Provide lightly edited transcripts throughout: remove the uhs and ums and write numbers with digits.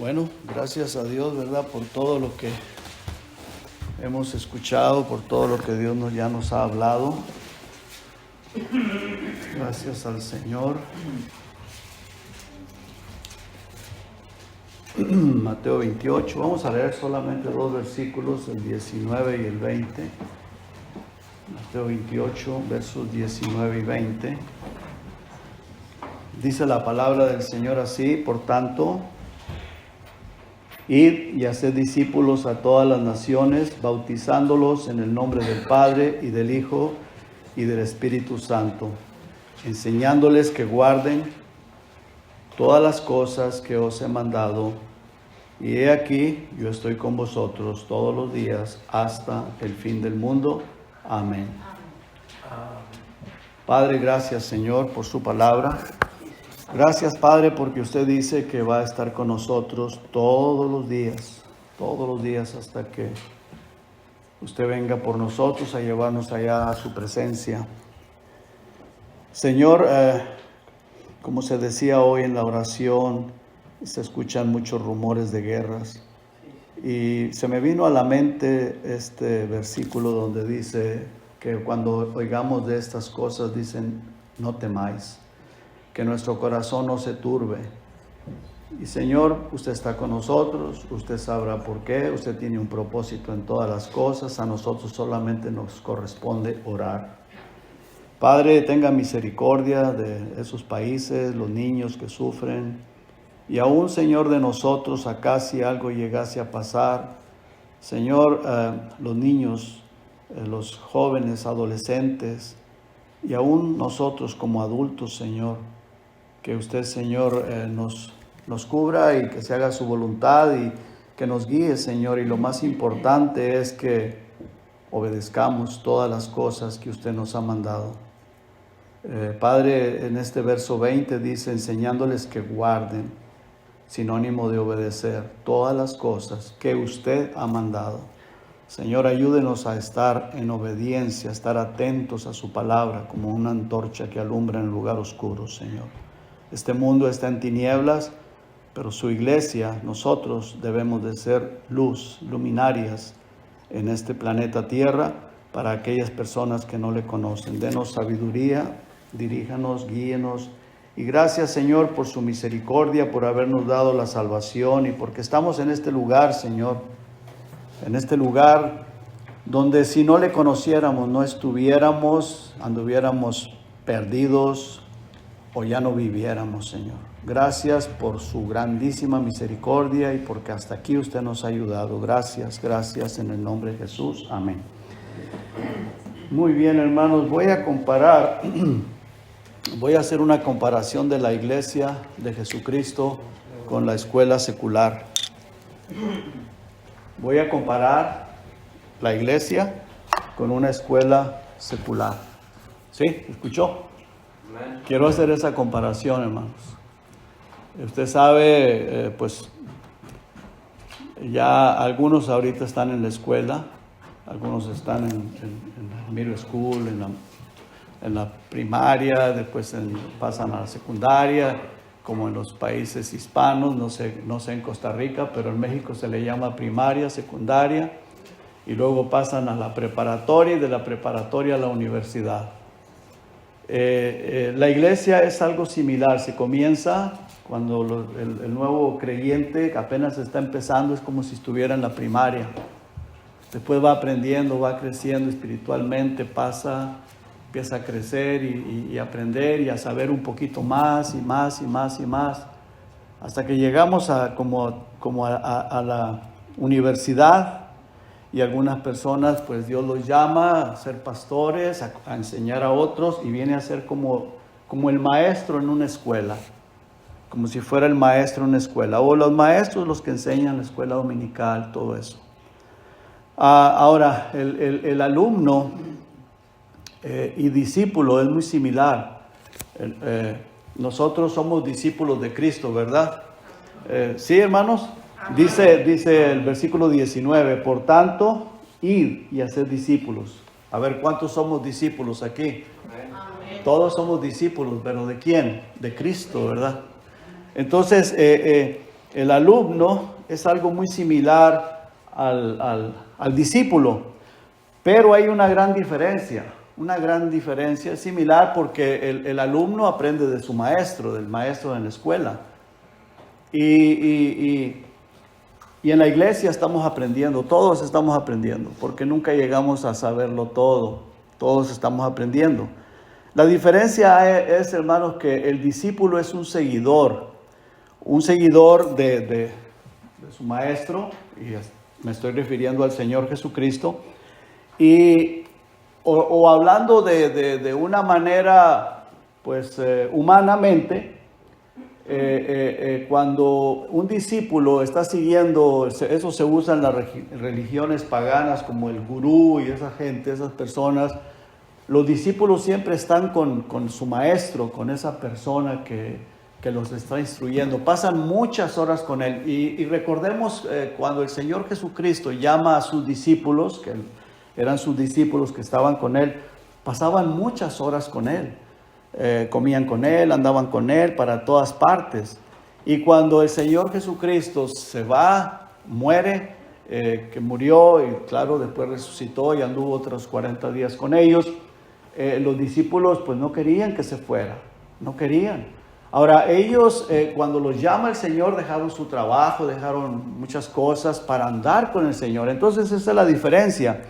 Bueno, gracias a Dios, ¿verdad? Por todo lo que hemos escuchado, por todo lo que Dios ya nos ha hablado. Gracias al Señor. Mateo 28, vamos a leer solamente dos versículos, el 19 y el 20. Mateo 28, versos 19 y 20. Dice la palabra del Señor así: por tanto, id y haced discípulos a todas las naciones, bautizándolos en el nombre del Padre y del Hijo y del Espíritu Santo, enseñándoles que guarden todas las cosas que os he mandado. Y he aquí, yo estoy con vosotros todos los días hasta el fin del mundo. Amén. Padre, gracias, Señor, por su palabra. Gracias, Padre, porque usted dice que va a estar con nosotros todos los días hasta que usted venga por nosotros a llevarnos allá a su presencia. Señor, como se decía hoy en la oración, se escuchan muchos rumores de guerras. Y se me vino a la mente este versículo donde dice que cuando oigamos de estas cosas, dicen, no temáis, que nuestro corazón no se turbe. Y Señor, usted está con nosotros, usted sabrá por qué, usted tiene un propósito en todas las cosas, a nosotros solamente nos corresponde orar. Padre, tenga misericordia de esos países, los niños que sufren, y aún, Señor, de nosotros, acá si algo llegase a pasar, Señor, los niños, los jóvenes, adolescentes, y aún nosotros como adultos, Señor, que usted, Señor, nos cubra y que se haga su voluntad y que nos guíe, Señor. Y lo más importante es que obedezcamos todas las cosas que usted nos ha mandado. Padre, en este verso 20 dice, enseñándoles que guarden, sinónimo de obedecer, todas las cosas que usted ha mandado. Señor, ayúdenos a estar en obediencia, a estar atentos a su palabra como una antorcha que alumbra en el lugar oscuro, Señor. Este mundo está en tinieblas, pero su iglesia, nosotros debemos de ser luz, luminarias en este planeta Tierra para aquellas personas que no le conocen. Denos sabiduría, diríjanos, guíenos. Y gracias, Señor, por su misericordia, por habernos dado la salvación y porque estamos en este lugar, Señor. En este lugar donde si no le conociéramos, no estuviéramos, anduviéramos perdidos o ya no viviéramos, Señor. Gracias por su grandísima misericordia y porque hasta aquí usted nos ha ayudado. Gracias, gracias en el nombre de Jesús. Amén. Muy bien, hermanos, voy a hacer una comparación de la iglesia de Jesucristo con la escuela secular. Voy a comparar la iglesia con una escuela secular. ¿Sí? ¿Escuchó? Quiero hacer esa comparación, hermanos. Usted sabe, pues, ya algunos ahorita están en la escuela, algunos están en la middle school, en la primaria, después pasan a la secundaria, como en los países hispanos, no sé en Costa Rica, pero en México se le llama primaria, secundaria, y luego pasan a la preparatoria y de la preparatoria a la universidad. La iglesia es algo similar, se comienza cuando el nuevo creyente apenas está empezando, es como si estuviera en la primaria. Después va aprendiendo, va creciendo espiritualmente, empieza a crecer y aprender y a saber un poquito más y más y más y más, hasta que llegamos a la universidad. Y algunas personas, pues Dios los llama a ser pastores, a enseñar a otros, y viene a ser como el maestro en una escuela, como si fuera el maestro en una escuela, o los maestros los que enseñan la escuela dominical, todo eso. Ahora, el alumno y discípulo es muy similar. Nosotros somos discípulos de Cristo, ¿verdad? ¿Sí, hermanos? Dice el versículo 19, por tanto, id y haced discípulos. A ver, ¿cuántos somos discípulos aquí? Amén. Todos somos discípulos, pero ¿de quién? De Cristo, ¿verdad? Entonces, el alumno es algo muy similar al discípulo, pero hay una gran diferencia. Una gran diferencia, es similar porque el alumno aprende de su maestro, del maestro en la escuela. Y en la iglesia estamos aprendiendo, todos estamos aprendiendo, porque nunca llegamos a saberlo todo, todos estamos aprendiendo. La diferencia es, hermanos, que el discípulo es un seguidor de su maestro, y me estoy refiriendo al Señor Jesucristo, o hablando de una manera, pues, humanamente, cuando un discípulo está siguiendo, eso se usa en las religiones paganas como el gurú y esa gente, esas personas, los discípulos siempre están con su maestro, con esa persona que los está instruyendo. Pasan muchas horas con él. Y recordemos cuando el Señor Jesucristo llama a sus discípulos, que eran sus discípulos que estaban con él, pasaban muchas horas con él. Comían con él, andaban con él para todas partes. Y cuando el Señor Jesucristo se va, muere, que murió y claro, después resucitó y anduvo otros 40 días con ellos, los discípulos pues no querían que se fuera, no querían. Ahora ellos cuando los llama el Señor dejaron su trabajo, dejaron muchas cosas para andar con el Señor. Entonces esa es la diferencia.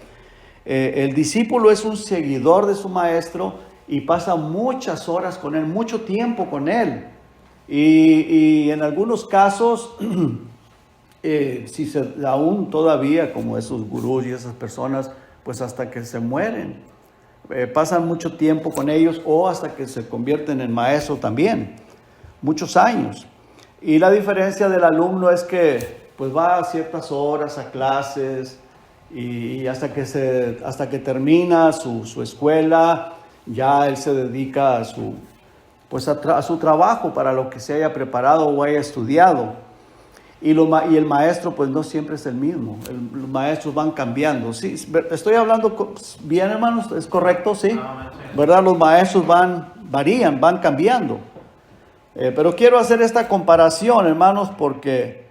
El discípulo es un seguidor de su maestro y pasa muchas horas con él, mucho tiempo con él. Y en algunos casos, aún todavía como esos gurús y esas personas, pues hasta que se mueren, pasan mucho tiempo con ellos o hasta que se convierten en maestro también, muchos años. Y la diferencia del alumno es que pues va a ciertas horas a clases y hasta que termina su escuela, ya él se dedica a su trabajo para lo que se haya preparado o haya estudiado. Y el maestro pues no siempre es el mismo, los maestros van cambiando. Sí, estoy hablando bien, hermanos, ¿es correcto? Sí, ¿verdad? Los maestros varían, van cambiando. Pero quiero hacer esta comparación, hermanos, porque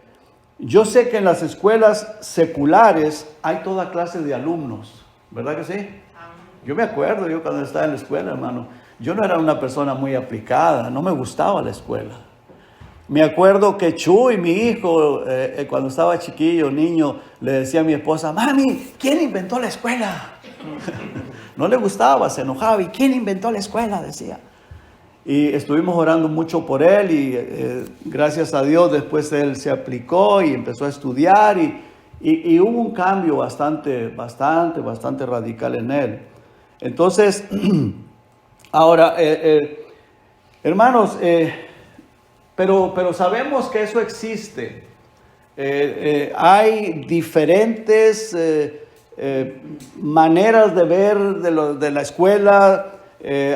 yo sé que en las escuelas seculares hay toda clase de alumnos, ¿verdad que sí? Yo me acuerdo, yo cuando estaba en la escuela, hermano, yo no era una persona muy aplicada, no me gustaba la escuela. Me acuerdo que Chuy, mi hijo, cuando estaba chiquillo, niño, le decía a mi esposa, mami, ¿quién inventó la escuela? No le gustaba, se enojaba, ¿y quién inventó la escuela? Decía. Y estuvimos orando mucho por él y gracias a Dios después él se aplicó y empezó a estudiar y hubo un cambio bastante radical en él. Entonces, ahora, hermanos, pero sabemos que eso existe. Hay diferentes maneras de ver de la escuela.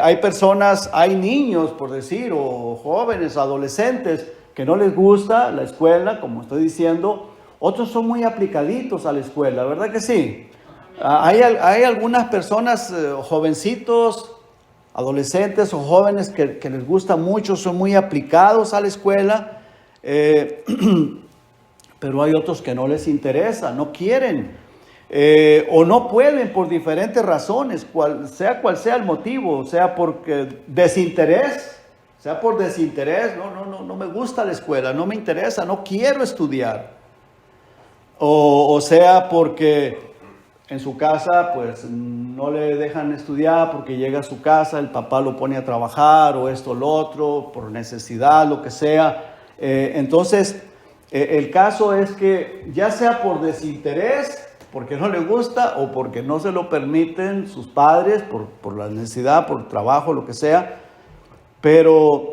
Hay personas, hay niños, por decir, o jóvenes, adolescentes, que no les gusta la escuela, como estoy diciendo. Otros son muy aplicaditos a la escuela, ¿verdad que sí? Hay algunas personas, jovencitos, adolescentes o jóvenes que les gusta mucho, son muy aplicados a la escuela, pero hay otros que no les interesa, no quieren, o no pueden por diferentes razones, cual sea el motivo, sea por desinterés, no me gusta la escuela, no me interesa, no quiero estudiar, o sea porque en su casa pues no le dejan estudiar porque llega a su casa, el papá lo pone a trabajar o esto o lo otro, por necesidad, lo que sea. Entonces, el caso es que ya sea por desinterés, porque no le gusta o porque no se lo permiten sus padres, por la necesidad, por trabajo, lo que sea, pero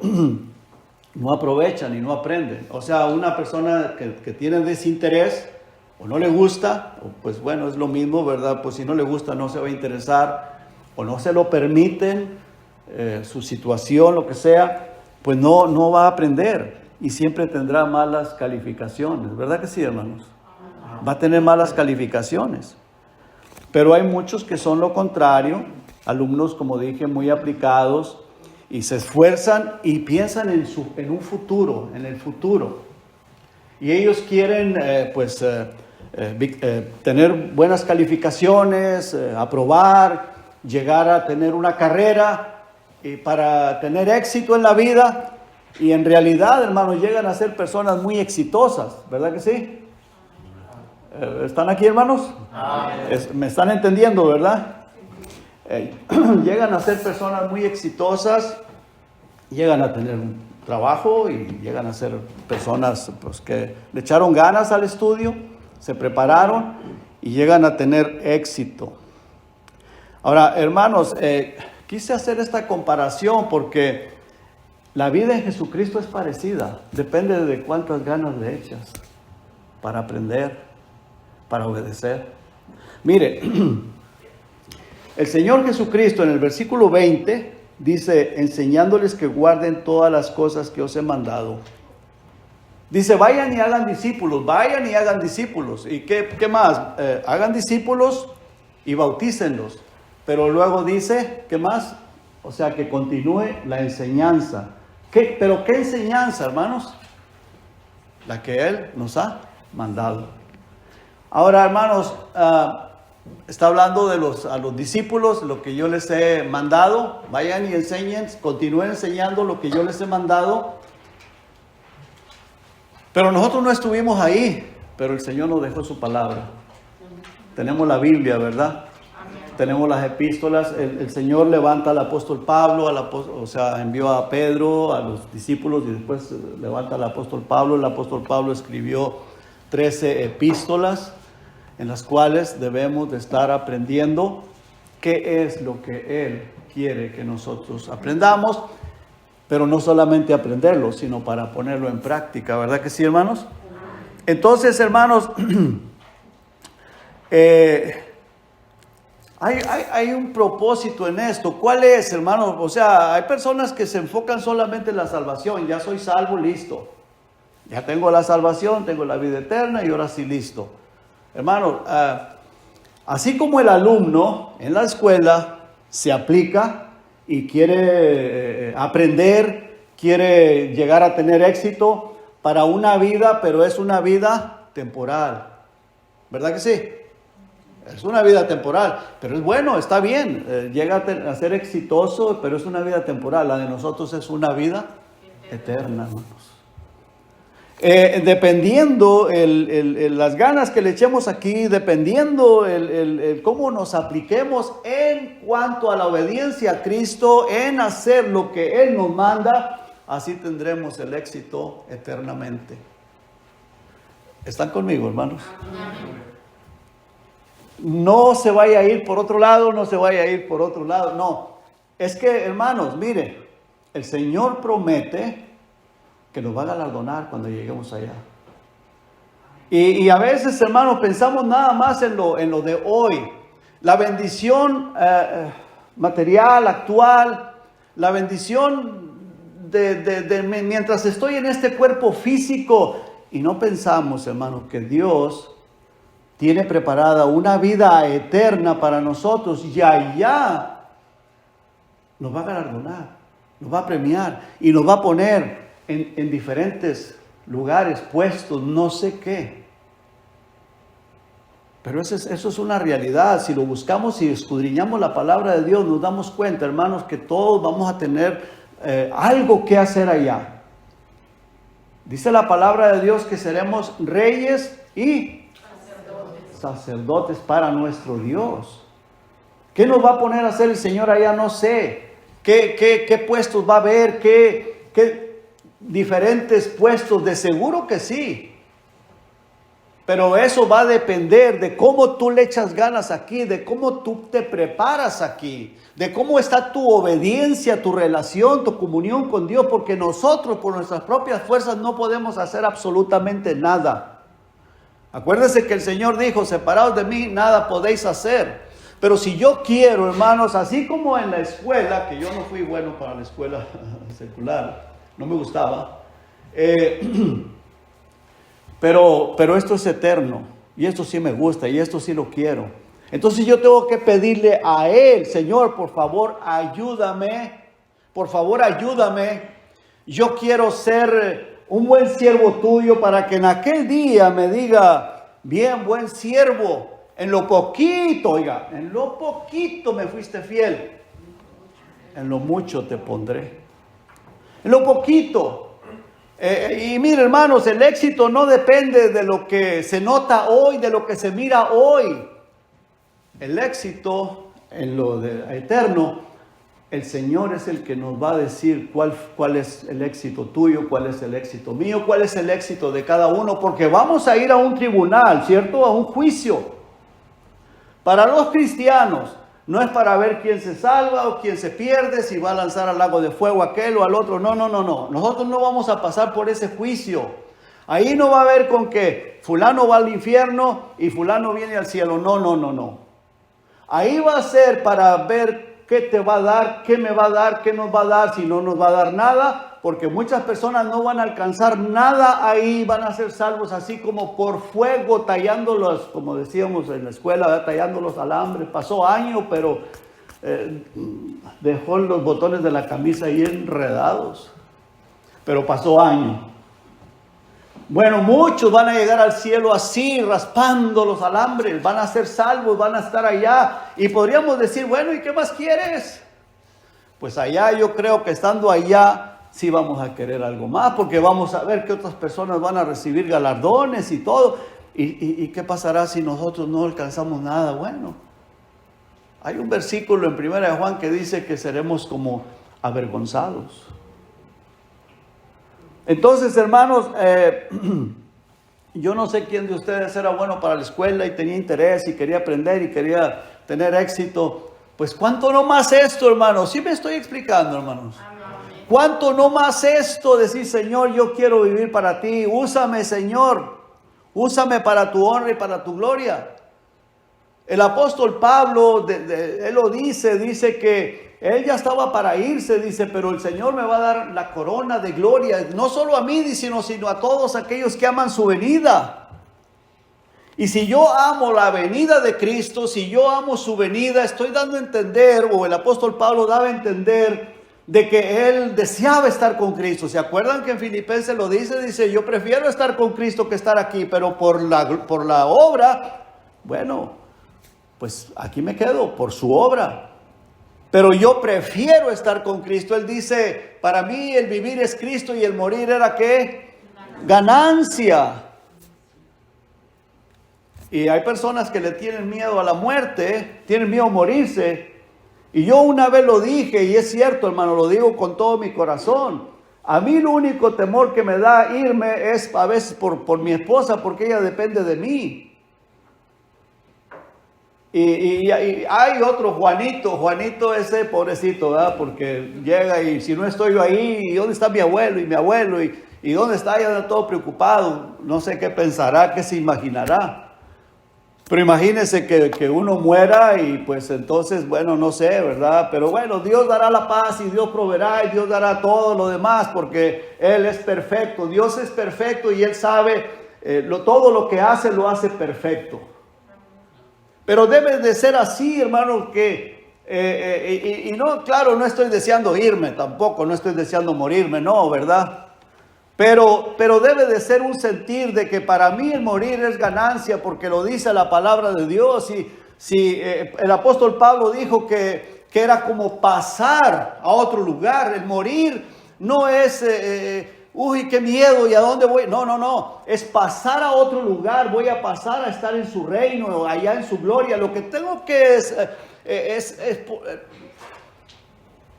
no aprovechan y no aprenden. O sea, una persona que tiene desinterés, o no le gusta, o pues bueno, es lo mismo, ¿verdad? Pues si no le gusta no se va a interesar, o no se lo permiten, su situación, lo que sea, pues no va a aprender y siempre tendrá malas calificaciones, ¿verdad que sí, hermanos? Va a tener malas calificaciones. Pero hay muchos que son lo contrario, alumnos, como dije, muy aplicados y se esfuerzan y piensan en un futuro, en el futuro. y ellos quieren tener buenas calificaciones, aprobar, llegar a tener una carrera y para tener éxito en la vida. Y en realidad, hermanos, llegan a ser personas muy exitosas, ¿verdad que sí? ¿Están aquí, hermanos? ¿Me están entendiendo, verdad? Llegan a ser personas muy exitosas, llegan a tener un trabajo y llegan a ser personas pues, que le echaron ganas al estudio, se prepararon y llegan a tener éxito. Ahora, hermanos, quise hacer esta comparación porque la vida en Jesucristo es parecida. Depende de cuántas ganas le echas para aprender, para obedecer. Mire, el Señor Jesucristo en el versículo 20 dice, enseñándoles que guarden todas las cosas que os he mandado. Dice, vayan y hagan discípulos, vayan y hagan discípulos. ¿Y qué más? Hagan discípulos y bautícenlos. Pero luego dice, ¿qué más? O sea, que continúe la enseñanza. ¿Pero qué enseñanza, hermanos? La que Él nos ha mandado. Ahora, hermanos, está hablando a los discípulos, lo que yo les he mandado. Vayan y enseñen, continúen enseñando lo que yo les he mandado. Pero nosotros no estuvimos ahí, pero el Señor nos dejó su palabra. Tenemos la Biblia, ¿verdad? Tenemos las epístolas. El Señor levanta al apóstol Pablo, envió a Pedro, a los discípulos, y después levanta al apóstol Pablo. El apóstol Pablo escribió 13 epístolas en las cuales debemos de estar aprendiendo qué es lo que Él quiere que nosotros aprendamos, pero no solamente aprenderlo, sino para ponerlo en práctica, ¿verdad que sí, hermanos? Entonces, hermanos, hay un propósito en esto. ¿Cuál es, hermanos? O sea, hay personas que se enfocan solamente en la salvación. Ya soy salvo, listo. Ya tengo la salvación, tengo la vida eterna y ahora sí, listo. Hermanos, así como el alumno en la escuela se aplica y quiere aprender, quiere llegar a tener éxito para una vida, pero es una vida temporal. ¿Verdad que sí? Es una vida temporal, pero es bueno, está bien, llega a ser exitoso, pero es una vida temporal. La de nosotros es una vida eterna, hermanos. Dependiendo las ganas que le echemos aquí, dependiendo cómo nos apliquemos en cuanto a la obediencia a Cristo, en hacer lo que Él nos manda, así tendremos el éxito eternamente. ¿Están conmigo, hermanos? No se vaya a ir por otro lado, no se vaya a ir por otro lado, no. Es que, hermanos, mire, el Señor promete que nos va a galardonar cuando lleguemos allá. Y a veces, hermanos, pensamos nada más en lo de hoy. La bendición material, actual, la bendición de mientras estoy en este cuerpo físico. Y no pensamos, hermanos, que Dios tiene preparada una vida eterna para nosotros y allá nos va a galardonar, nos va a premiar y nos va a poner en diferentes lugares, puestos, no sé qué. Pero eso es una realidad. Si lo buscamos y escudriñamos la palabra de Dios, nos damos cuenta, hermanos, que todos vamos a tener algo que hacer allá. Dice la palabra de Dios que seremos reyes y sacerdotes para nuestro Dios. ¿Qué nos va a poner a hacer el Señor allá? No sé. ¿Qué puestos va a haber? ¿Qué diferentes puestos? De seguro que sí. Pero eso va a depender de cómo tú le echas ganas aquí, de cómo tú te preparas aquí, de cómo está tu obediencia, tu relación, tu comunión con Dios, porque nosotros por nuestras propias fuerzas no podemos hacer absolutamente nada. Acuérdense que el Señor dijo, separados de mí nada podéis hacer. Pero si yo quiero, hermanos, así como en la escuela, que yo no fui bueno para la escuela secular, no me gustaba, pero esto es eterno, y esto sí me gusta, y esto sí lo quiero. Entonces yo tengo que pedirle a Él, Señor, por favor, ayúdame, yo quiero ser un buen siervo tuyo, para que en aquel día me diga, bien, buen siervo, en lo poquito, oiga, en lo poquito me fuiste fiel, en lo mucho te pondré. En lo poquito. Y mire, hermanos, el éxito no depende de lo que se nota hoy, de lo que se mira hoy. El éxito en lo eterno, el Señor es el que nos va a decir cuál es el éxito tuyo, cuál es el éxito mío, cuál es el éxito de cada uno, porque vamos a ir a un tribunal, ¿cierto? A un juicio. Para los cristianos, no es para ver quién se salva o quién se pierde, si va a lanzar al lago de fuego aquel o al otro. No. Nosotros no vamos a pasar por ese juicio. Ahí no va a haber con que fulano va al infierno y fulano viene al cielo. No. Ahí va a ser para ver qué te va a dar, qué me va a dar, qué nos va a dar, si no nos va a dar nada, porque muchas personas no van a alcanzar nada ahí, van a ser salvos así como por fuego, tallándolos, como decíamos en la escuela, ¿verdad? Tallando los alambres. Pasó año, pero dejó los botones de la camisa ahí enredados, pero pasó año. Bueno, muchos van a llegar al cielo así, raspando los alambres, van a ser salvos, van a estar allá. Y podríamos decir, bueno, ¿y qué más quieres? Pues allá yo creo que estando allá, sí vamos a querer algo más, porque vamos a ver que otras personas van a recibir galardones y todo. ¿Y qué pasará si nosotros no alcanzamos nada? Bueno, hay un versículo en 1 de Juan que dice que seremos como avergonzados. Entonces, hermanos, yo no sé quién de ustedes era bueno para la escuela y tenía interés y quería aprender y quería tener éxito. Pues cuánto no más esto, hermanos. ¿Sí me estoy explicando, hermanos? Cuánto no más esto, decir, Señor, yo quiero vivir para ti. Úsame, Señor. Úsame para tu honra y para tu gloria. El apóstol Pablo, él lo dice que él ya estaba para irse, dice, pero el Señor me va a dar la corona de gloria, no solo a mí, sino a todos aquellos que aman su venida. Y si yo amo la venida de Cristo, si yo amo su venida, estoy dando a entender, o el apóstol Pablo daba a entender, de que él deseaba estar con Cristo. ¿Se acuerdan que en Filipenses lo dice, yo prefiero estar con Cristo que estar aquí, pero por la obra, bueno, pues aquí me quedo, por su obra. Pero yo prefiero estar con Cristo. Él dice, para mí el vivir es Cristo y el morir era ¿qué? Ganancia. Y hay personas que le tienen miedo a la muerte, tienen miedo a morirse. Y yo una vez lo dije, y es cierto, hermano, lo digo con todo mi corazón. A mí el único temor que me da irme es a veces por mi esposa, porque ella depende de mí. Y hay otro Juanito ese pobrecito, ¿verdad? Porque llega y si no estoy yo ahí, ¿y dónde está mi abuelo? ¿Y dónde está? Ya anda todo preocupado, no sé qué pensará, qué se imaginará. Pero imagínese que uno muera y pues entonces, bueno, no sé, ¿verdad? Pero bueno, Dios dará la paz y Dios proveerá y Dios dará todo lo demás porque Él es perfecto. Dios es perfecto y Él sabe, todo lo que hace lo hace perfecto. Pero debe de ser así, hermano, que, y no, claro, no estoy deseando irme tampoco, no estoy deseando morirme, no, ¿verdad? Pero debe de ser un sentir de que para mí el morir es ganancia, porque lo dice la palabra de Dios. Y el apóstol Pablo dijo que era como pasar a otro lugar. El morir no es, uy, qué miedo, ¿y a dónde voy? No, es pasar a otro lugar. Voy a pasar a estar en su reino, allá en su gloria. Lo que tengo que es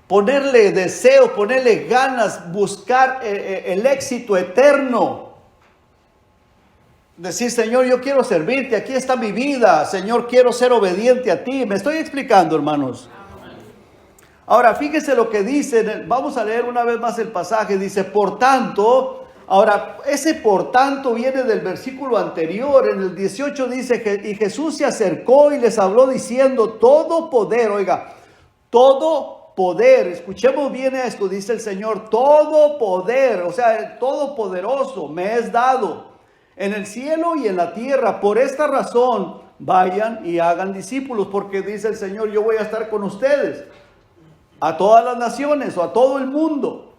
ponerle deseo, ponerle ganas, buscar el éxito eterno. Decir, Señor, yo quiero servirte, aquí está mi vida. Señor, quiero ser obediente a ti. ¿Me estoy explicando, hermanos? Ahora, fíjese lo que dice, vamos a leer una vez más el pasaje. Dice, por tanto, ahora, ese por tanto viene del versículo anterior. En el 18 dice, y Jesús se acercó y les habló diciendo, todo poder, oiga, todo poder, escuchemos bien esto, dice el Señor, todo poder, o sea, todopoderoso me es dado en el cielo y en la tierra. Por esta razón, vayan y hagan discípulos, porque dice el Señor, yo voy a estar con ustedes, a todas las naciones o a todo el mundo.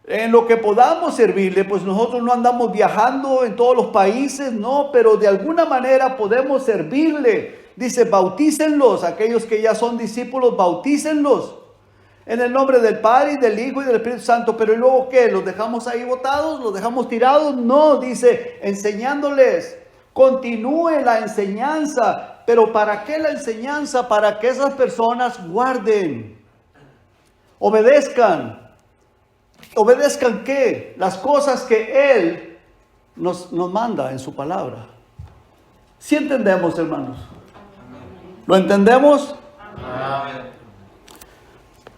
En lo que podamos servirle, pues nosotros no andamos viajando en todos los países, no, pero de alguna manera podemos servirle. Dice, bautícenlos, aquellos que ya son discípulos, bautícenlos en el nombre del Padre y del Hijo y del Espíritu Santo. Pero ¿y luego qué? ¿Los dejamos ahí botados? ¿Los dejamos tirados? No, dice, enseñándoles. Continúe la enseñanza. ¿Pero para qué la enseñanza? Para que esas personas guarden, obedezcan. ¿Obedezcan qué? Las cosas que Él nos manda en su palabra. ¿Sí entendemos, hermanos? ¿Lo entendemos? Amén.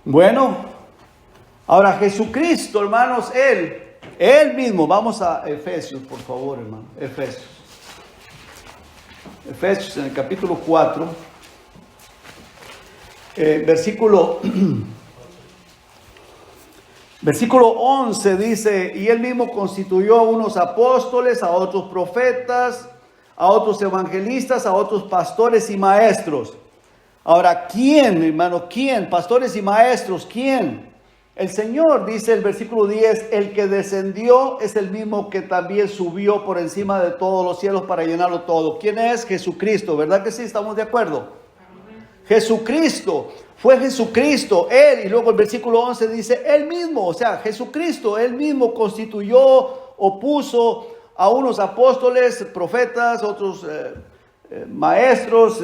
Bueno, ahora Jesucristo, hermanos, Él mismo. Vamos a Efesios, por favor, hermano. Efesios en el capítulo 4, Versículo 11 dice, y Él mismo constituyó a unos apóstoles, a otros profetas, a otros evangelistas, a otros pastores y maestros. Ahora, ¿quién, hermano? ¿Quién? Pastores y maestros, ¿quién? El Señor, dice el versículo 10, el que descendió es el mismo que también subió por encima de todos los cielos para llenarlo todo. ¿Quién es? Jesucristo, ¿verdad que sí? ¿Estamos de acuerdo? Jesucristo. Fue Jesucristo, Él, y luego el versículo 11 dice, Él mismo, o sea, Jesucristo, Él mismo constituyó o puso a unos apóstoles, profetas, otros maestros,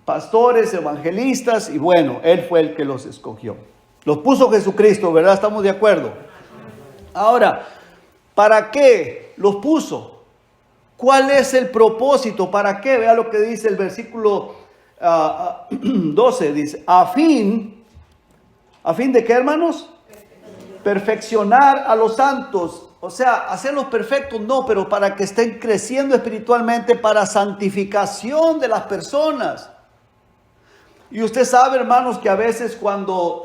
pastores, evangelistas, y bueno, Él fue el que los escogió. Los puso Jesucristo, ¿verdad? ¿Estamos de acuerdo? Ahora, ¿para qué los puso? ¿Cuál es el propósito? ¿Para qué? Vea lo que dice el versículo 12, dice, a fin de qué, hermanos? Perfeccionar a los santos, o sea, hacerlos perfectos, no, pero para que estén creciendo espiritualmente, para santificación de las personas. Y usted sabe, hermanos, que a veces cuando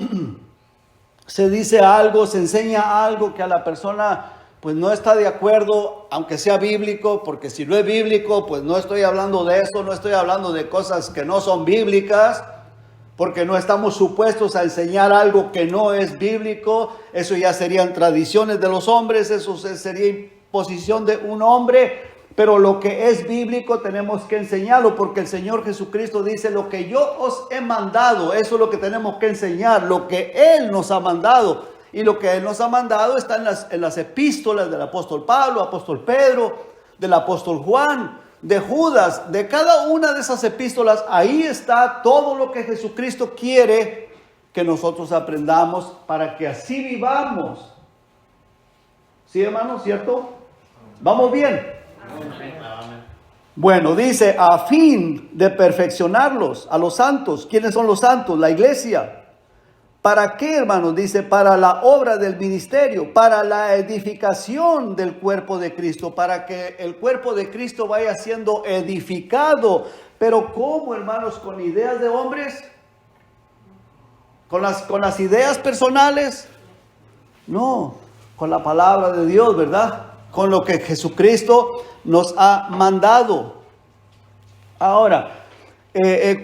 se dice algo, se enseña algo que a la persona pues no está de acuerdo, aunque sea bíblico, porque si no es bíblico, pues no estoy hablando de eso, no estoy hablando de cosas que no son bíblicas, porque no estamos supuestos a enseñar algo que no es bíblico. Eso ya serían tradiciones de los hombres, eso sería imposición de un hombre, pero lo que es bíblico tenemos que enseñarlo, porque el Señor Jesucristo dice, lo que yo os he mandado, eso es lo que tenemos que enseñar, lo que Él nos ha mandado. Y lo que Él nos ha mandado está en las epístolas del apóstol Pablo, apóstol Pedro, del apóstol Juan, de Judas, de cada una de esas epístolas. Ahí está todo lo que Jesucristo quiere que nosotros aprendamos para que así vivamos. ¿Sí, hermanos? ¿Cierto? ¿Vamos bien? Bueno, dice, a fin de perfeccionarlos, a los santos. ¿Quiénes son los santos? La iglesia. ¿Para qué, hermanos? Dice, para la obra del ministerio, para la edificación del cuerpo de Cristo, para que el cuerpo de Cristo vaya siendo edificado. Pero ¿cómo, hermanos? ¿Con ideas de hombres? ¿Con las ideas personales? No, con la palabra de Dios, ¿verdad? Con lo que Jesucristo nos ha mandado. Ahora,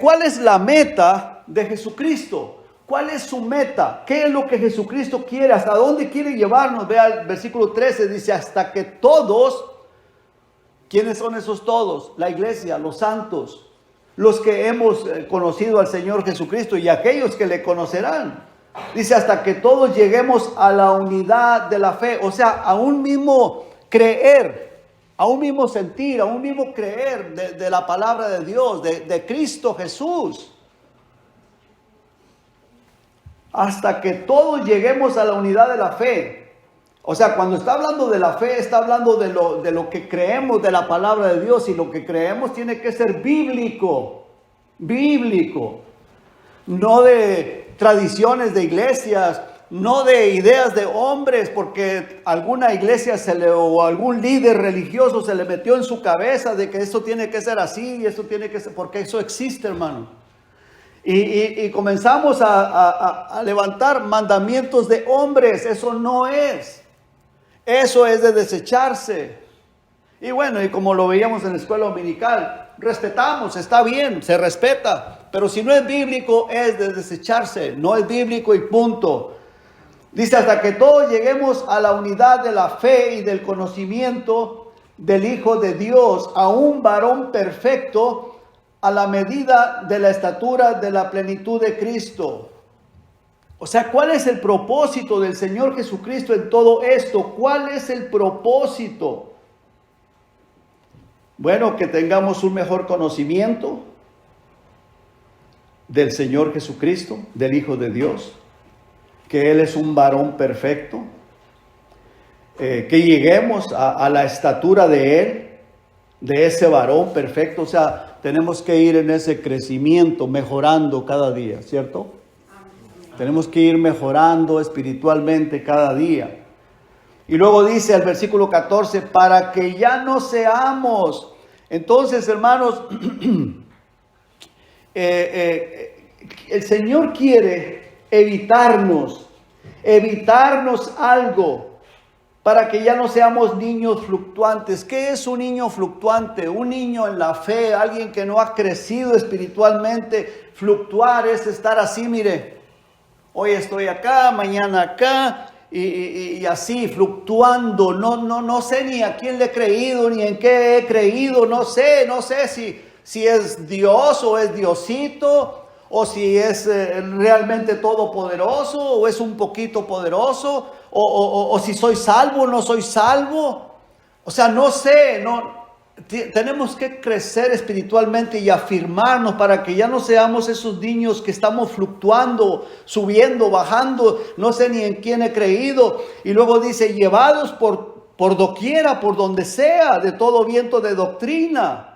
¿cuál es la meta de Jesucristo? ¿Cuál es su meta? ¿Qué es lo que Jesucristo quiere? ¿Hasta dónde quiere llevarnos? Vea el versículo 13, dice, hasta que todos, ¿quiénes son esos todos? La iglesia, los santos, los que hemos conocido al Señor Jesucristo y aquellos que le conocerán. Dice, hasta que todos lleguemos a la unidad de la fe, o sea, a un mismo creer, a un mismo sentir, a un mismo creer de la palabra de Dios, de Cristo Jesús. Hasta que todos lleguemos a la unidad de la fe. O sea, cuando está hablando de la fe, está hablando de lo que creemos de la palabra de Dios. Y lo que creemos tiene que ser bíblico. Bíblico. No de tradiciones de iglesias, no de ideas de hombres, porque alguna iglesia o algún líder religioso se le metió en su cabeza de que esto tiene que ser así y esto tiene que ser, porque eso existe, hermano. Y comenzamos a levantar mandamientos de hombres. Eso no es. Eso es de desecharse. Y bueno, y como lo veíamos en la escuela dominical, respetamos, está bien, se respeta. Pero si no es bíblico, es de desecharse. No es bíblico y punto. Dice, hasta que todos lleguemos a la unidad de la fe y del conocimiento del Hijo de Dios, a un varón perfecto, a la medida de la estatura de la plenitud de Cristo. O sea, ¿cuál es el propósito del Señor Jesucristo en todo esto? ¿Cuál es el propósito? Bueno, que tengamos un mejor conocimiento del Señor Jesucristo, del Hijo de Dios, que Él es un varón perfecto, que lleguemos a la estatura de Él, de ese varón perfecto. O sea, tenemos que ir en ese crecimiento, mejorando cada día, ¿cierto? Tenemos que ir mejorando espiritualmente cada día. Y luego dice el versículo 14, para que ya no seamos. Entonces, hermanos, el Señor quiere evitarnos algo, para que ya no seamos niños fluctuantes. ¿Qué es un niño fluctuante? Un niño en la fe, alguien que no ha crecido espiritualmente. Fluctuar es estar así, mire, hoy estoy acá, mañana acá, y así, fluctuando. No sé ni a quién le he creído, ni en qué he creído. No sé si es Dios o es Diosito, o si es realmente todopoderoso, o es un poquito poderoso, o si soy salvo o no soy salvo. O sea, no sé, tenemos que crecer espiritualmente y afirmarnos para que ya no seamos esos niños que estamos fluctuando, subiendo, bajando, no sé ni en quién he creído. Y luego dice, llevados por doquiera, por donde sea, de todo viento de doctrina.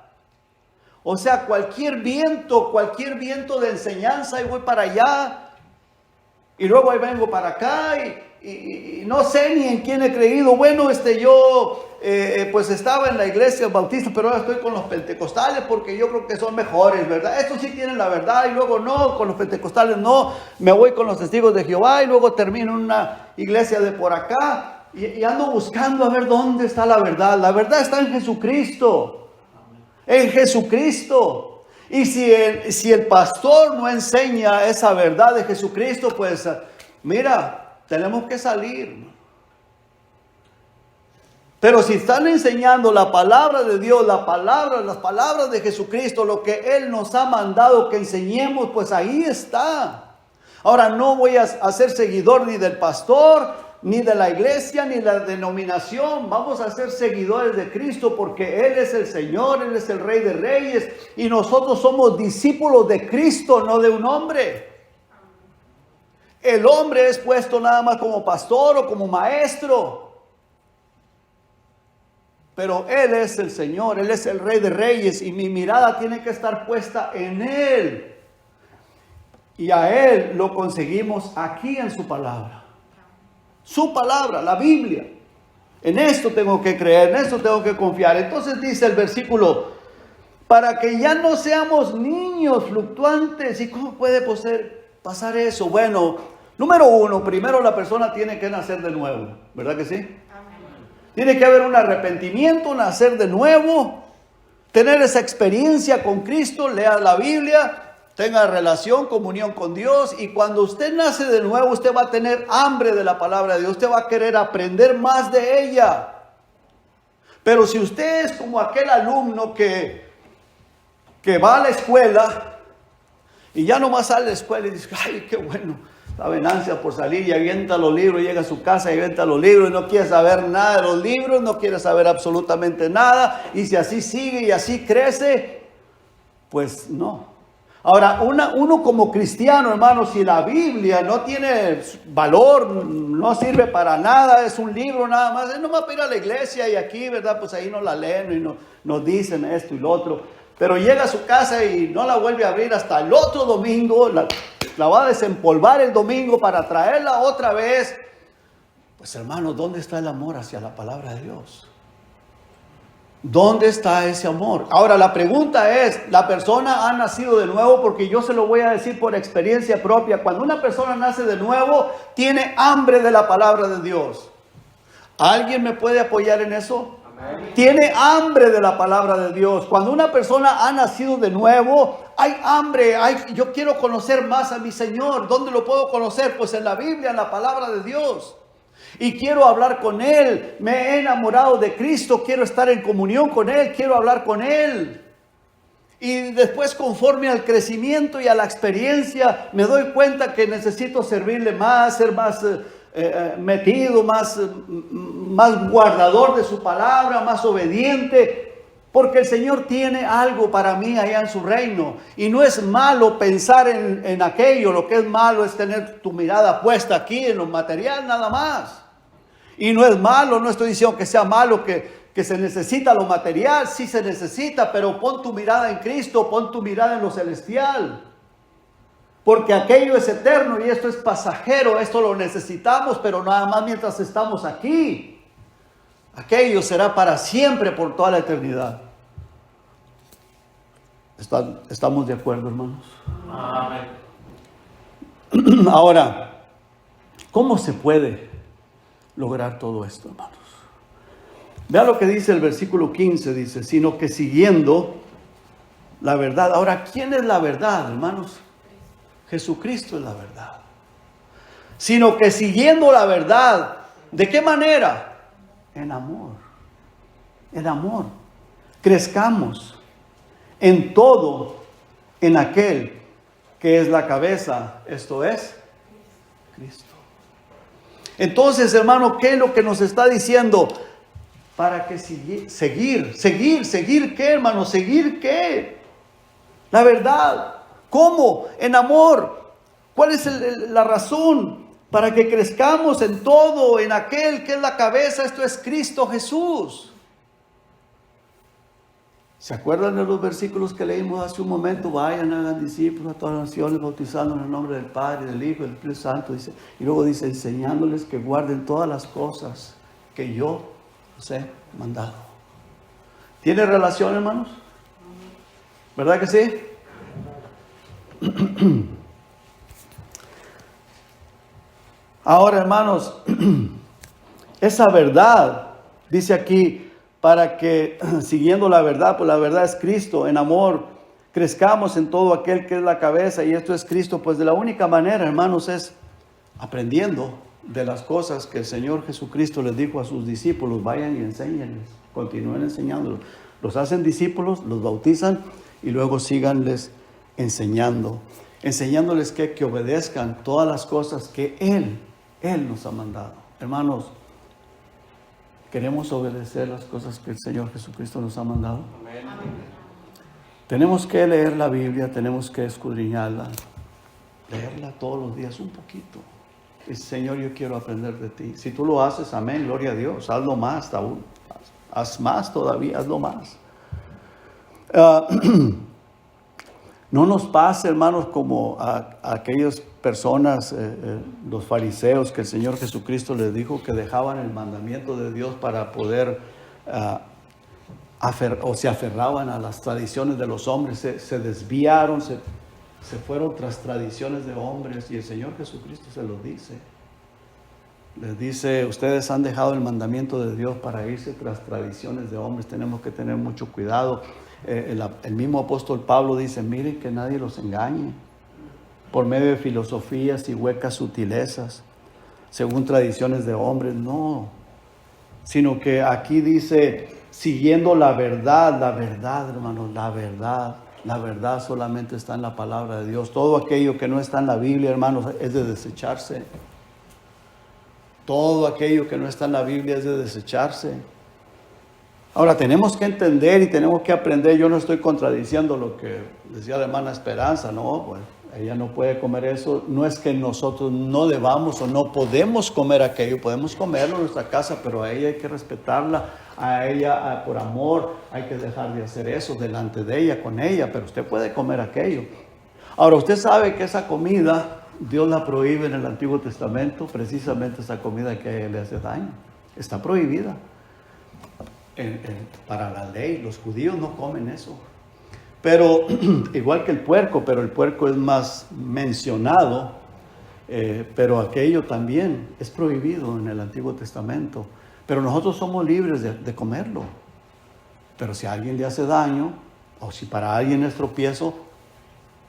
O sea, cualquier viento de enseñanza, y voy para allá, y luego ahí vengo para acá, y no sé ni en quién he creído. Bueno, yo pues estaba en la iglesia bautista, pero ahora estoy con los pentecostales porque yo creo que son mejores, ¿verdad? Estos sí tienen la verdad, y luego no, con los pentecostales no, me voy con los testigos de Jehová, y luego termino en una iglesia de por acá, y ando buscando a ver dónde está la verdad. La verdad está en Jesucristo. En Jesucristo. Y si el pastor no enseña esa verdad de Jesucristo, pues mira, tenemos que salir. Pero si están enseñando la palabra de Dios, las palabras de Jesucristo, lo que Él nos ha mandado que enseñemos, pues ahí está. Ahora, no voy a ser seguidor ni del pastor, ni de la iglesia, ni de la denominación. Vamos a ser seguidores de Cristo, porque Él es el Señor, Él es el Rey de Reyes, y nosotros somos discípulos de Cristo, no de un hombre. El hombre es puesto nada más como pastor o como maestro, pero Él es el Señor, Él es el Rey de Reyes, y mi mirada tiene que estar puesta en Él. Y a Él lo conseguimos aquí en su palabra. Su palabra, la Biblia. En esto tengo que creer, en esto tengo que confiar. Entonces dice el versículo, para que ya no seamos niños fluctuantes. ¿Y cómo puede pasar eso? Bueno, número uno, primero la persona tiene que nacer de nuevo, ¿verdad que sí? Amén. Tiene que haber un arrepentimiento, nacer de nuevo, tener esa experiencia con Cristo, lea la Biblia, tenga relación, comunión con Dios, y cuando usted nace de nuevo, usted va a tener hambre de la palabra de Dios, usted va a querer aprender más de ella. Pero si usted es como aquel alumno que va a la escuela y ya nomás sale de la escuela y dice, ay, qué bueno, estaba en ansia por salir, y avienta los libros, llega a su casa y avienta los libros, y no quiere saber nada de los libros, no quiere saber absolutamente nada, y si así sigue y así crece, pues no. Ahora, uno como cristiano, hermano, si la Biblia no tiene valor, no sirve para nada, es un libro nada más, no va a ir a la iglesia y aquí, ¿verdad? Pues ahí nos la leen y nos dicen esto y lo otro. Pero llega a su casa y no la vuelve a abrir hasta el otro domingo, la va a desempolvar el domingo para traerla otra vez. Pues hermano, ¿dónde está el amor hacia la palabra de Dios? ¿Dónde está ese amor? Ahora la pregunta es, ¿la persona ha nacido de nuevo? Porque yo se lo voy a decir por experiencia propia. Cuando una persona nace de nuevo, tiene hambre de la palabra de Dios. ¿Alguien me puede apoyar en eso? Amén. Tiene hambre de la palabra de Dios. Cuando una persona ha nacido de nuevo, hay hambre, yo quiero conocer más a mi Señor. ¿Dónde lo puedo conocer? Pues en la Biblia, en la palabra de Dios. Y quiero hablar con Él. Me he enamorado de Cristo, quiero estar en comunión con Él, quiero hablar con Él. Y después, conforme al crecimiento y a la experiencia, me doy cuenta que necesito servirle más, ser más metido, más guardador de su palabra, más obediente. Porque el Señor tiene algo para mí allá en su reino. Y no es malo pensar en aquello. Lo que es malo es tener tu mirada puesta aquí en lo material nada más. Y no es malo, no estoy diciendo que sea malo que se necesita lo material. Sí se necesita, pero pon tu mirada en Cristo, pon tu mirada en lo celestial. Porque aquello es eterno y esto es pasajero. Esto lo necesitamos, pero nada más mientras estamos aquí. Aquello será para siempre, por toda la eternidad. ¿Estamos de acuerdo, hermanos? Amén. Ahora, ¿cómo se puede lograr todo esto, hermanos? Vea lo que dice el versículo 15, dice, sino que siguiendo la verdad. Ahora, ¿quién es la verdad, hermanos? Jesucristo es la verdad. Sino que siguiendo la verdad, ¿de qué manera? En amor, crezcamos en todo, en aquel que es la cabeza, esto es Cristo. Entonces, hermano, ¿qué es lo que nos está diciendo? Para que seguir, ¿qué, hermano? ¿Seguir qué? La verdad. ¿Cómo? En amor. ¿Cuál es la razón? Para que crezcamos en todo, en aquel que es la cabeza, esto es Cristo Jesús. ¿Se acuerdan de los versículos que leímos hace un momento? Vayan, hagan discípulos a todas las naciones, bautizando en el nombre del Padre, del Hijo y del Espíritu Santo. Dice, y luego dice, enseñándoles que guarden todas las cosas que yo os he mandado. ¿Tiene relación, hermanos? ¿Verdad que sí? Ahora, hermanos, esa verdad, dice aquí, para que siguiendo la verdad, pues la verdad es Cristo, en amor, crezcamos en todo aquel que es la cabeza, y esto es Cristo. Pues de la única manera, hermanos, es aprendiendo de las cosas que el Señor Jesucristo les dijo a sus discípulos. Vayan y enséñenles, continúen enseñándolos. Los hacen discípulos, los bautizan y luego síganles enseñándoles que obedezcan todas las cosas que Él nos ha mandado. Hermanos, ¿queremos obedecer las cosas que el Señor Jesucristo nos ha mandado? Amén. Tenemos que leer la Biblia, tenemos que escudriñarla, leerla todos los días un poquito. Y Señor, yo quiero aprender de ti. Si tú lo haces, amén, gloria a Dios, hazlo más aún. Haz más todavía, hazlo más. No nos pase, hermanos, como a aquellas personas, los fariseos, que el Señor Jesucristo les dijo que dejaban el mandamiento de Dios para poder, se aferraban a las tradiciones de los hombres, se desviaron, se fueron tras tradiciones de hombres, y el Señor Jesucristo se los dice. Les dice, ustedes han dejado el mandamiento de Dios para irse tras tradiciones de hombres. Tenemos que tener mucho cuidado. El mismo apóstol Pablo dice, miren que nadie los engañe por medio de filosofías y huecas sutilezas, según tradiciones de hombres, no. Sino que aquí dice, siguiendo la verdad, hermanos, la verdad solamente está en la palabra de Dios. Todo aquello que no está en la Biblia, hermanos, es de desecharse. Todo aquello que no está en la Biblia es de desecharse. Ahora, tenemos que entender y tenemos que aprender. Yo no estoy contradiciendo lo que decía la hermana Esperanza, no, pues ella no puede comer eso. No es que nosotros no debamos o no podemos comer aquello, podemos comerlo en nuestra casa, pero a ella hay que respetarla, a ella por amor hay que dejar de hacer eso delante de ella, con ella, pero usted puede comer aquello. Ahora, usted sabe que esa comida Dios la prohíbe en el Antiguo Testamento, precisamente esa comida que a ella le hace daño. Está prohibida. Para la ley, los judíos no comen eso. Pero, igual que el puerco, pero el puerco es más mencionado, pero aquello también es prohibido en el Antiguo Testamento. Pero nosotros somos libres de comerlo. Pero si a alguien le hace daño, o si para alguien es tropiezo,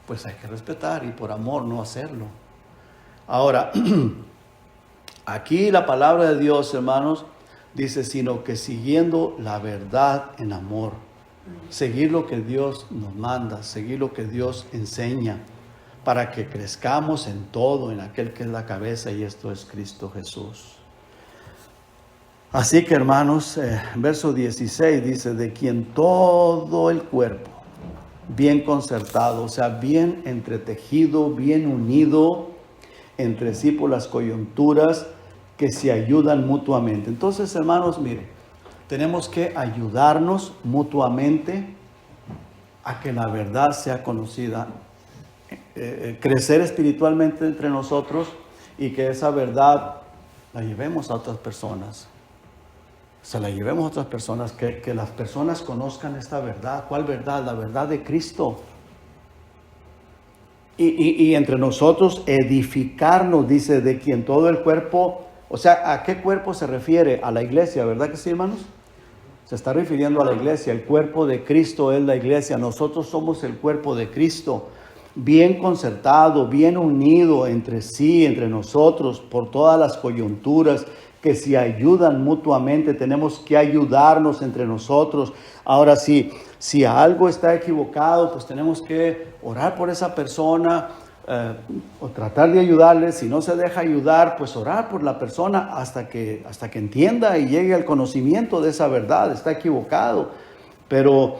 pues hay que respetar y por amor no hacerlo. Ahora, aquí la palabra de Dios, hermanos, dice, sino que siguiendo la verdad en amor. Seguir lo que Dios nos manda, seguir lo que Dios enseña, para que crezcamos en todo, en aquel que es la cabeza, y esto es Cristo Jesús. Así que, hermanos, verso 16 dice, de quien todo el cuerpo, bien concertado, o sea, bien entretejido, bien unido entre sí por las coyunturas que se ayudan mutuamente. Entonces, hermanos, miren, tenemos que ayudarnos mutuamente a que la verdad sea conocida, crecer espiritualmente entre nosotros y que esa verdad la llevemos a otras personas. Se la llevemos a otras personas, que las personas conozcan esta verdad. ¿Cuál verdad? La verdad de Cristo. Y entre nosotros edificarnos, dice, de quien todo el cuerpo, o sea, ¿a qué cuerpo se refiere? A la iglesia, ¿verdad que sí, hermanos? Se está refiriendo a la iglesia. El cuerpo de Cristo es la iglesia. Nosotros somos el cuerpo de Cristo, bien concertado, bien unido entre sí, entre nosotros, por todas las coyunturas que se ayudan mutuamente. Tenemos que ayudarnos entre nosotros. Ahora, si algo está equivocado, pues tenemos que orar por esa persona o tratar de ayudarle. Si no se deja ayudar, pues orar por la persona hasta que entienda y llegue al conocimiento de esa verdad. Está equivocado, pero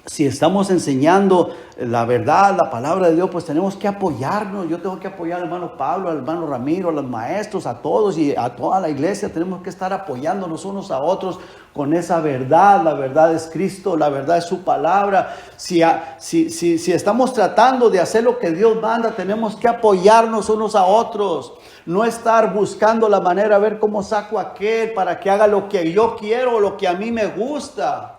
si estamos enseñando la verdad, la palabra de Dios, pues tenemos que apoyarnos. Yo tengo que apoyar al hermano Pablo, al hermano Ramiro, a los maestros, a todos y a toda la iglesia. Tenemos que estar apoyándonos unos a otros con esa verdad. La verdad es Cristo, la verdad es su palabra. Si estamos tratando de hacer lo que Dios manda, tenemos que apoyarnos unos a otros. No estar buscando la manera a ver cómo saco a aquel para que haga lo que yo quiero o lo que a mí me gusta.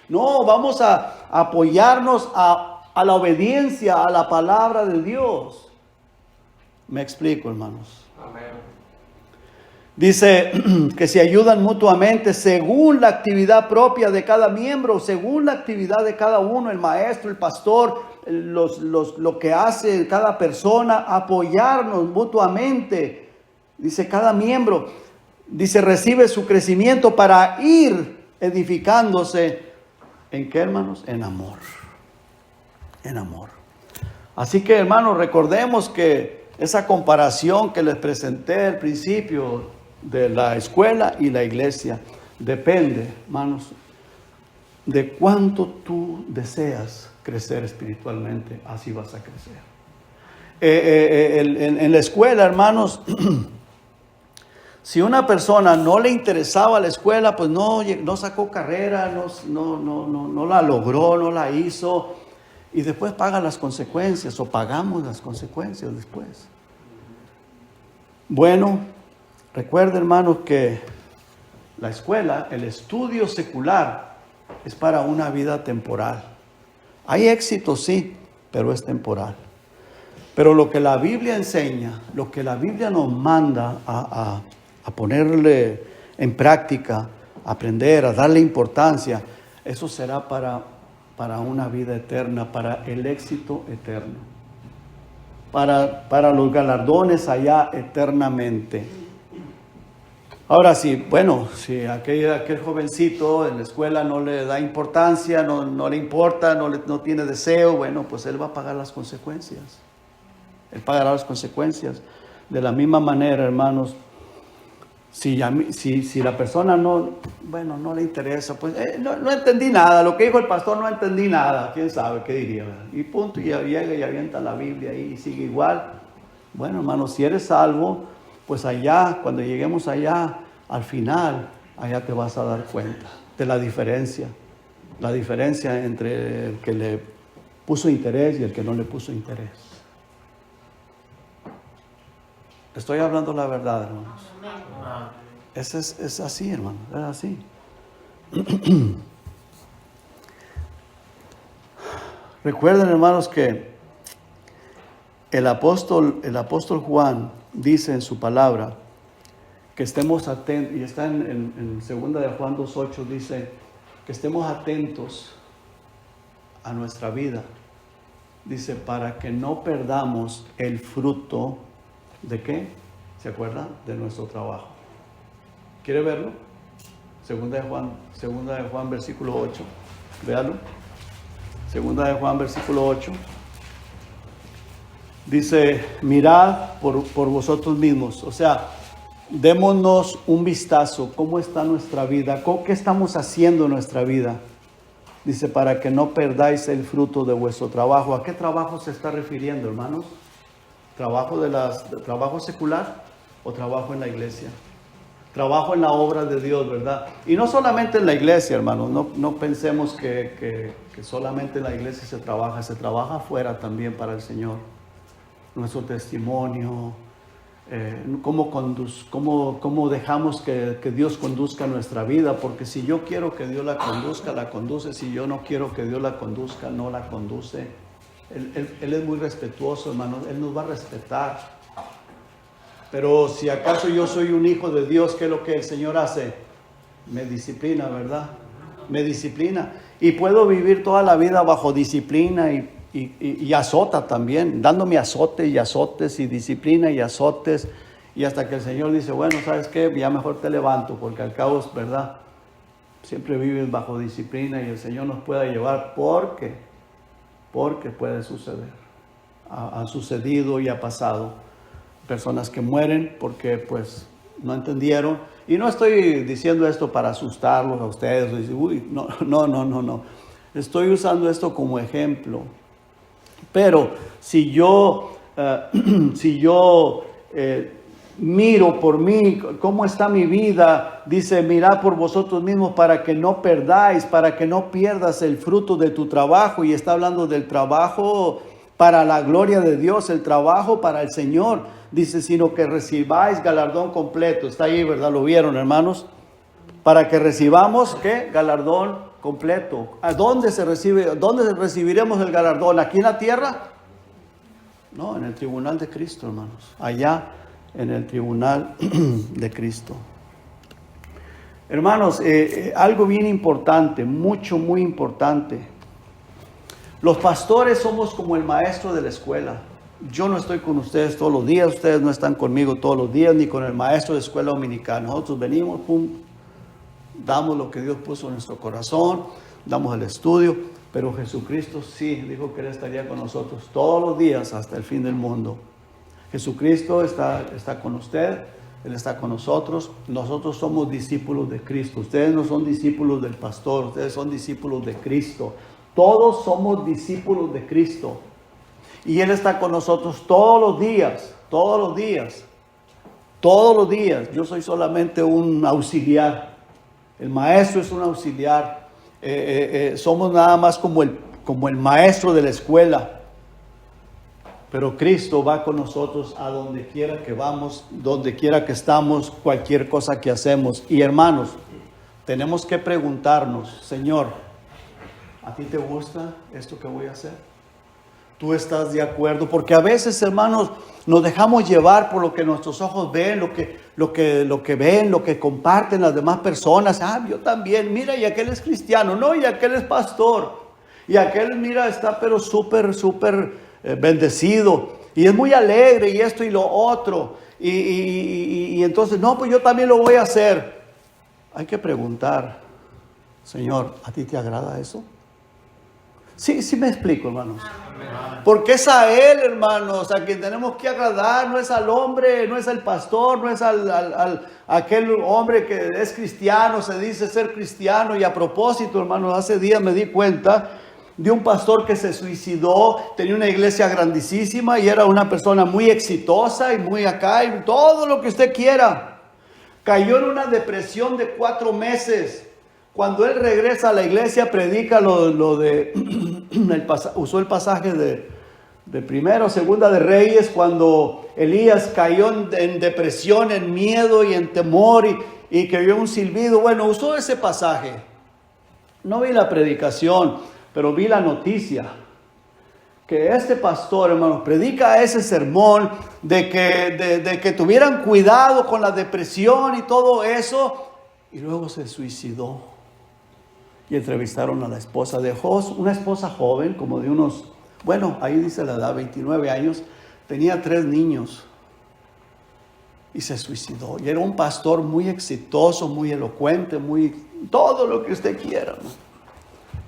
No, vamos a apoyarnos a la obediencia a la palabra de Dios. Me explico, hermanos. Amén. Dice que se ayudan mutuamente según la actividad propia de cada miembro, según la actividad de cada uno, el maestro, el pastor, lo que hace cada persona, apoyarnos mutuamente. Dice cada miembro, dice recibe su crecimiento para ir edificándose. ¿En qué, hermanos? En amor. En amor. Así que, hermanos, recordemos que esa comparación que les presenté al principio de la escuela y la iglesia depende, hermanos, de cuánto tú deseas crecer espiritualmente. Así vas a crecer. En la escuela, hermanos, si una persona no le interesaba la escuela, pues no sacó carrera, no la logró, no la hizo, y después paga las consecuencias, o pagamos las consecuencias después. Bueno, recuerden, hermanos, que la escuela, el estudio secular, es para una vida temporal. Hay éxito, sí, pero es temporal. Pero lo que la Biblia enseña, lo que la Biblia nos manda a ponerle en práctica, a aprender, a darle importancia, eso será para una vida eterna, para el éxito eterno, para los galardones allá eternamente. Ahora sí, bueno, si aquel jovencito en la escuela no le da importancia, no le importa, no tiene deseo, bueno, pues él va a pagar las consecuencias. Él pagará las consecuencias. De la misma manera, hermanos, si la persona no le interesa, pues no entendí nada, lo que dijo el pastor no entendí nada, quién sabe qué diría, ¿verdad? Y punto, y llega y avienta la Biblia ahí y sigue igual. Bueno, hermano, si eres salvo, pues allá, cuando lleguemos allá, al final, allá te vas a dar cuenta de la diferencia entre el que le puso interés y el que no le puso interés. Estoy hablando la verdad, hermanos. Es así, hermano, es así. Recuerden, hermanos, que el apóstol Juan dice en su palabra que estemos atentos, y está en 2 de Juan 2:8, dice que estemos atentos a nuestra vida, Dice, para que no perdamos el fruto ¿de qué? ¿Se acuerdan? De nuestro trabajo. ¿Quiere verlo? Segunda de Juan, versículo 8. Véalo. Segunda de Juan, versículo 8. Dice, mirad por vosotros mismos. O sea, démonos un vistazo. ¿Cómo está nuestra vida? ¿Qué estamos haciendo en nuestra vida? Dice, para que no perdáis el fruto de vuestro trabajo. ¿A qué trabajo se está refiriendo, hermanos? ¿Trabajo secular o trabajo en la iglesia? Trabajo en la obra de Dios, ¿verdad? Y no solamente en la iglesia, hermanos. No pensemos que solamente en la iglesia se trabaja afuera también para el Señor. Nuestro testimonio, cómo dejamos que Dios conduzca nuestra vida, porque si yo quiero que Dios la conduce, si yo no quiero que Dios la conduzca, no la conduce. Él es muy respetuoso, hermano, Él nos va a respetar. Pero si acaso yo soy un hijo de Dios, ¿qué es lo que el Señor hace? Me disciplina, ¿verdad? Me disciplina. Y puedo vivir toda la vida bajo disciplina y azota también, dándome azote y azotes y disciplina y azotes, y hasta que el Señor dice, bueno, ¿sabes qué? Ya mejor te levanto, porque al cabo es verdad, siempre vives bajo disciplina y el Señor nos puede llevar porque puede suceder. Ha sucedido y ha pasado. Personas que mueren porque pues no entendieron, y no estoy diciendo esto para asustarlos a ustedes, no, estoy usando esto como ejemplo. Pero si yo miro por mí, cómo está mi vida, dice, mirad por vosotros mismos para que no perdáis, para que no pierdas el fruto de tu trabajo, y está hablando del trabajo para la gloria de Dios, el trabajo para el Señor. Dice, sino que recibáis galardón completo. Está ahí, ¿verdad? ¿Lo vieron, hermanos? Para que recibamos, ¿qué? Galardón completo. ¿A dónde se recibe? ¿Dónde recibiremos el galardón? ¿Aquí en la tierra? No, en el tribunal de Cristo, hermanos. Allá en el tribunal de Cristo. Hermanos, algo bien importante, muy importante. Los pastores somos como el maestro de la escuela. Yo no estoy con ustedes todos los días, ustedes no están conmigo todos los días, ni con el maestro de escuela dominical. Nosotros venimos, damos lo que Dios puso en nuestro corazón, damos el estudio, pero Jesucristo sí dijo que Él estaría con nosotros todos los días hasta el fin del mundo. Jesucristo está con usted, Él está con nosotros. Nosotros somos discípulos de Cristo. Ustedes no son discípulos del pastor, ustedes son discípulos de Cristo. Todos somos discípulos de Cristo. Y Él está con nosotros todos los días. Yo soy solamente un auxiliar. El maestro es un auxiliar. Somos nada más como el maestro de la escuela. Pero Cristo va con nosotros a donde quiera que vamos, donde quiera que estamos, cualquier cosa que hacemos. Y hermanos, tenemos que preguntarnos, Señor, ¿a ti te gusta esto que voy a hacer? ¿Tú estás de acuerdo? Porque a veces, hermanos, nos dejamos llevar por lo que nuestros ojos ven, lo que ven, lo que comparten las demás personas. Yo también, mira, y aquel es cristiano, no, y aquel es pastor, y aquel, mira, está pero súper bendecido, y es muy alegre, y esto y lo otro, y entonces, no, pues yo también lo voy a hacer. Hay que preguntar, Señor, ¿a ti te agrada eso? Sí me explico, hermanos. Porque es a Él, hermanos, a quien tenemos que agradar. No es al hombre, no es al pastor, no es aquel hombre que es cristiano, se dice ser cristiano. Y a propósito, hermanos, hace días me di cuenta de un pastor que se suicidó. Tenía una iglesia grandísima y era una persona muy exitosa y muy acá y todo lo que usted quiera. Cayó en una depresión de 4 meses. Cuando él regresa a la iglesia, predica usó el pasaje de Primera o Segunda de Reyes, cuando Elías cayó en depresión, en miedo y en temor y que vio un silbido. Bueno, usó ese pasaje. No vi la predicación, pero vi la noticia. Que este pastor, hermanos, predica ese sermón de que tuvieran cuidado con la depresión y todo eso, y luego se suicidó. Y entrevistaron a la esposa. Dejó una esposa joven, como de unos Bueno, ahí dice la edad, 29 años, tenía 3 niños y se suicidó. Y era un pastor muy exitoso, muy elocuente, muy todo lo que usted quiera, ¿no?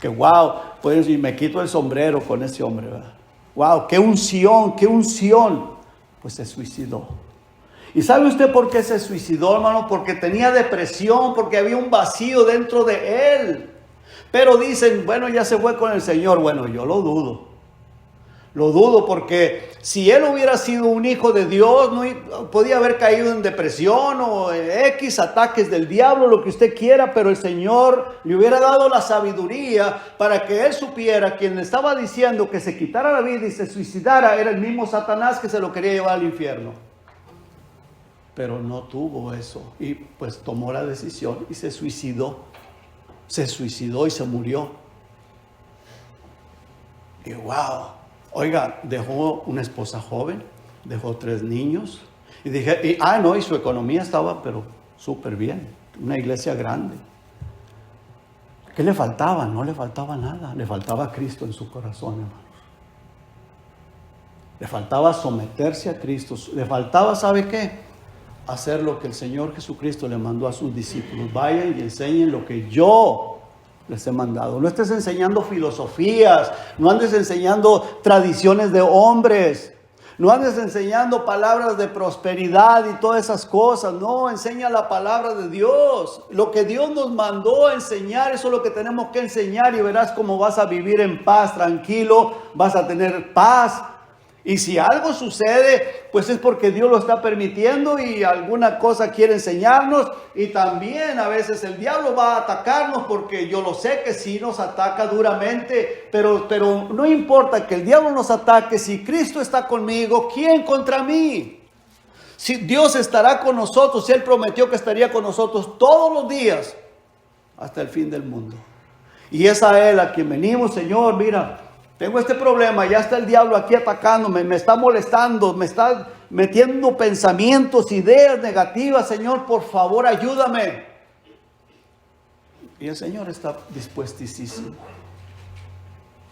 Que wow, pues y me quito el sombrero con ese hombre, ¿verdad? Wow, qué unción, qué unción. Pues se suicidó. ¿Y sabe usted por qué se suicidó, hermano? Porque tenía depresión, porque había un vacío dentro de él. Pero dicen, bueno, ya se fue con el Señor. Bueno, yo lo dudo. Lo dudo porque si él hubiera sido un hijo de Dios, no podía haber caído en depresión o X ataques del diablo, lo que usted quiera, pero el Señor le hubiera dado la sabiduría para que él supiera quien le estaba diciendo que se quitara la vida y se suicidara era el mismo Satanás que se lo quería llevar al infierno. Pero no tuvo eso y pues tomó la decisión y se suicidó. Se suicidó y se murió. Y wow. Oiga, dejó una esposa joven, dejó 3 niños. Y dije, y su economía estaba, pero súper bien. Una iglesia grande. ¿Qué le faltaba? No le faltaba nada. Le faltaba Cristo en su corazón, hermanos. Le faltaba someterse a Cristo. Le faltaba, ¿sabe qué? Hacer lo que el Señor Jesucristo le mandó a sus discípulos. Vayan y enseñen lo que yo les he mandado. No estés enseñando filosofías, no andes enseñando tradiciones de hombres, no andes enseñando palabras de prosperidad y todas esas cosas. No, enseña la palabra de Dios. Lo que Dios nos mandó a enseñar, eso es lo que tenemos que enseñar y verás cómo vas a vivir en paz, tranquilo, vas a tener paz. Y si algo sucede, pues es porque Dios lo está permitiendo y alguna cosa quiere enseñarnos. Y también a veces el diablo va a atacarnos porque yo lo sé que sí nos ataca duramente. Pero no importa que el diablo nos ataque, si Cristo está conmigo, ¿quién contra mí? Si Dios estará con nosotros, si Él prometió que estaría con nosotros todos los días hasta el fin del mundo. Y es a Él a quien venimos, Señor, mira. Tengo este problema, ya está el diablo aquí atacándome, me está molestando, me está metiendo pensamientos, ideas negativas. Señor, por favor, ayúdame. Y el Señor está dispuestísimo.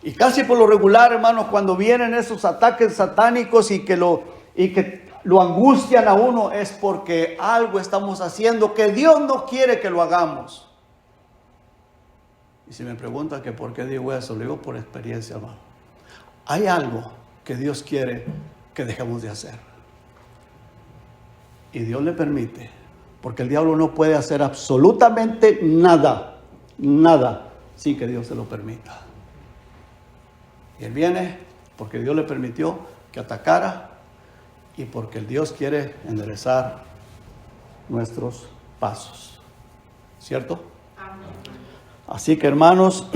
Y casi por lo regular, hermanos, cuando vienen esos ataques satánicos y que lo angustian a uno, es porque algo estamos haciendo que Dios no quiere que lo hagamos. Y si me preguntan que por qué digo eso, le digo por experiencia, hermano. Hay algo que Dios quiere que dejemos de hacer. Y Dios le permite, porque el diablo no puede hacer absolutamente nada sin que Dios se lo permita. Y Él viene porque Dios le permitió que atacara y porque el Dios quiere enderezar nuestros pasos. ¿Cierto? Así que, hermanos,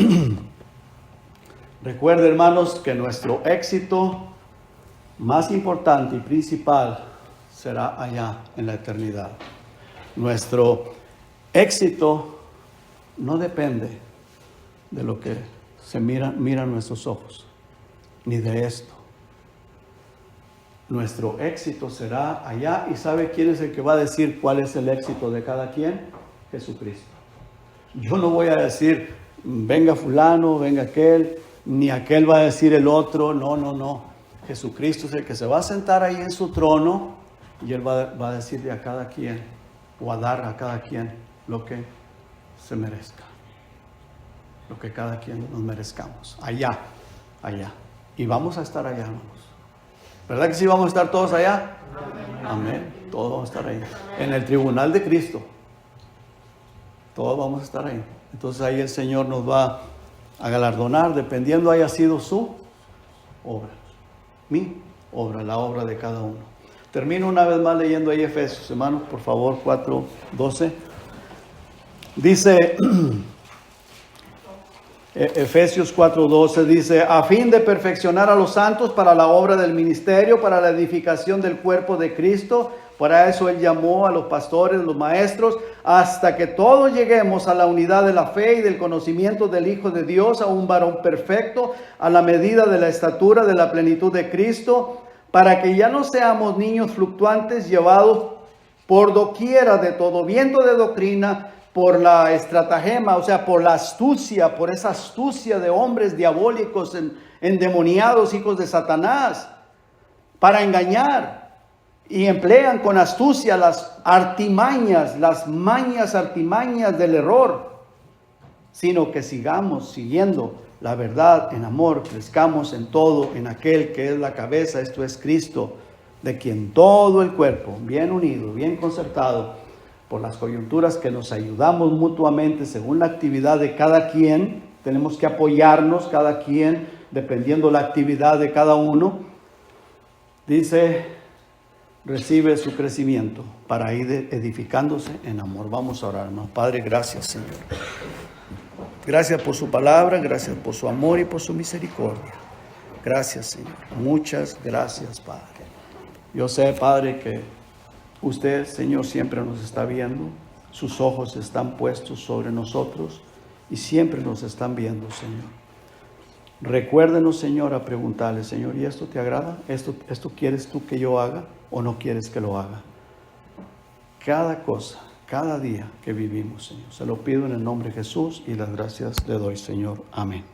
recuerden, hermanos, que nuestro éxito más importante y principal será allá en la eternidad. Nuestro éxito no depende de lo que se miran nuestros ojos, ni de esto. Nuestro éxito será allá. ¿Y sabe quién es el que va a decir cuál es el éxito de cada quien? Jesucristo. Yo no voy a decir, venga fulano, venga aquel, ni aquel va a decir el otro. No. Jesucristo es el que se va a sentar ahí en su trono y Él va a decirle a cada quien, o a dar a cada quien lo que se merezca. Lo que cada quien nos merezcamos. Allá. Y vamos a estar allá, hermanos. ¿Verdad que sí vamos a estar todos allá? Amén. Todos vamos a estar ahí. En el tribunal de Cristo. Todos vamos a estar ahí. Entonces ahí el Señor nos va a galardonar dependiendo haya sido su obra. Mi obra, la obra de cada uno. Termino una vez más leyendo ahí Efesios, hermanos, por favor, 4:12. Dice, Efesios 4:12 dice, a fin de perfeccionar a los santos para la obra del ministerio, para la edificación del cuerpo de Cristo. Para eso Él llamó a los pastores, los maestros, hasta que todos lleguemos a la unidad de la fe y del conocimiento del Hijo de Dios, a un varón perfecto, a la medida de la estatura de la plenitud de Cristo, para que ya no seamos niños fluctuantes llevados por doquiera de todo viento de doctrina, por la estratagema, o sea, por la astucia, por esa astucia de hombres diabólicos endemoniados, hijos de Satanás, para engañar. Y emplean con astucia las artimañas, las artimañas del error, sino que sigamos siguiendo la verdad en amor, crezcamos en todo, en aquel que es la cabeza, esto es Cristo, de quien todo el cuerpo, bien unido, bien concertado, por las coyunturas que nos ayudamos mutuamente según la actividad de cada quien, tenemos que apoyarnos cada quien, dependiendo la actividad de cada uno, dice, recibe su crecimiento para ir edificándose en amor. Vamos a orar, hermano. Padre, gracias, Señor. Gracias por su palabra, gracias por su amor y por su misericordia. Gracias, Señor. Muchas gracias, Padre. Yo sé, Padre, que usted, Señor, siempre nos está viendo. Sus ojos están puestos sobre nosotros y siempre nos están viendo, Señor. Recuérdenos, Señor, a preguntarle, Señor, ¿y esto te agrada? ¿Esto quieres tú que yo haga o no quieres que lo haga? Cada cosa, cada día que vivimos, Señor. Se lo pido en el nombre de Jesús y las gracias le doy, Señor. Amén.